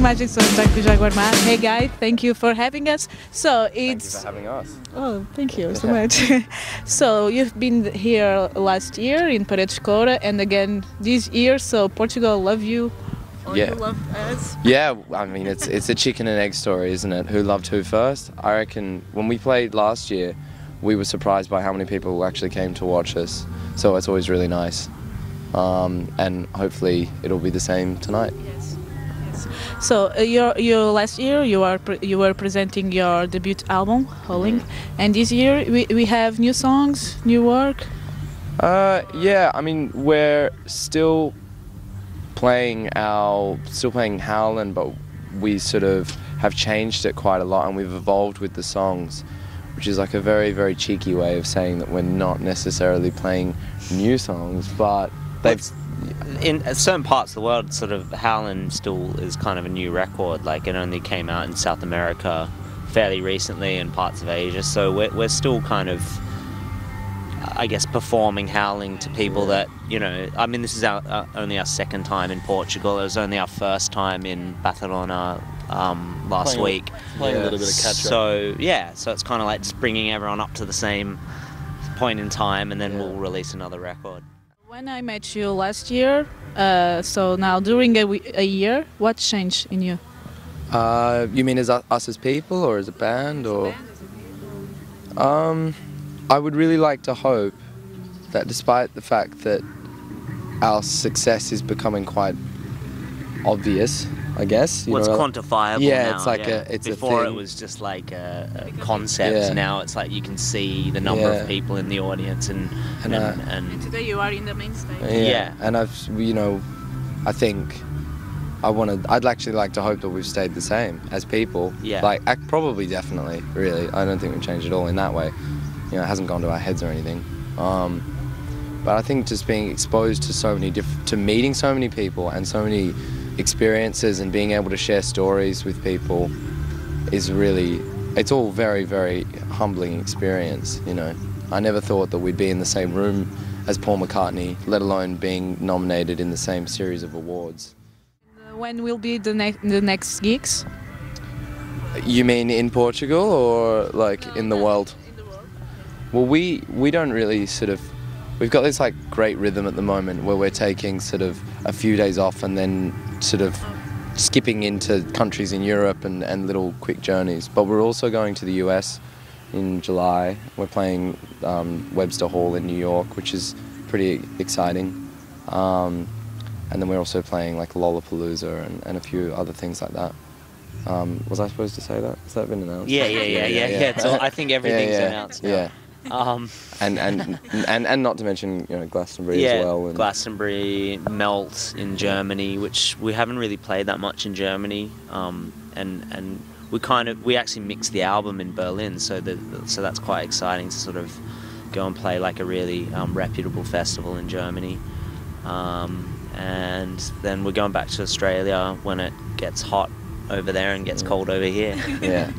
Imagens Som do JAGWAR Ma. Hey guys, thank you for having us. So it's... Thank you for having us. Oh, thank you so much. So you've been here last year in Paredes de Coura and again this year, so Portugal love you. Or Yeah. you love us. Yeah, I mean, it's a chicken and egg story, isn't it? Who loved who first? I reckon when we played last year, we were surprised by how many people actually came to watch us. So it's always really nice. And hopefully it'll be the same tonight. Yes. Yes. So your last year you were presenting your debut album, Holling, and this year we have new songs, new work. Yeah, I mean, we're still playing Howlin', but we sort of have changed it quite a lot, and we've evolved with the songs, which is like a very, very cheeky way of saying that we're not necessarily playing new songs, but in certain parts of the world, sort of Howlin' still is kind of a new record. Like, it only came out in South America fairly recently and parts of Asia, so we're still kind of, I guess, performing Howling to people that, you know, I mean, this is only our second time in Portugal. It was only our first time in Barcelona last week. Playing a little bit of catch up. So, yeah, so it's kind of like just bringing everyone up to the same point in time, and then we'll release another record. When I met you last year, so now during a year, what changed in you? You mean as us as people, or as a band, or? I would really like to hope that despite the fact that our success is becoming quite obvious, I guess. Well, it's quantifiable yeah, now. It's like it's Before a thing. it was just like a concept. Yeah. Now it's like you can see the number of people in the audience, and Today you are in the main stage. Yeah, and I think I'd actually like to hope that we've stayed the same as people. Yeah. Like, probably, definitely, really. I don't think we've changed at all in that way. You know, it hasn't gone to our heads or anything. But I think just being exposed to so many to meeting so many people and so many experiences and being able to share stories with people is really, it's all very, very humbling experience, you know. I never thought that we'd be in the same room as Paul McCartney, let alone being nominated in the same series of awards. When will be the next gigs? You mean in Portugal or like in the world? In the world. Well, we don't really sort of, we've got this like great rhythm at the moment where we're taking sort of a few days off and then sort of skipping into countries in Europe and little quick journeys. But we're also going to the US in July. We're playing Webster Hall in New York, which is pretty exciting. And then we're also playing like Lollapalooza and a few other things like that. Was I supposed to say that? Has that been announced? Yeah. It's all, I think everything's announced now. Yeah. And not to mention, you know, Glastonbury as well. And Glastonbury, Melt in Germany, which we haven't really played that much in Germany. And we actually mixed the album in Berlin, so that's quite exciting to sort of go and play like a really reputable festival in Germany. And then we're going back to Australia when it gets hot over there and gets cold over here. Yeah.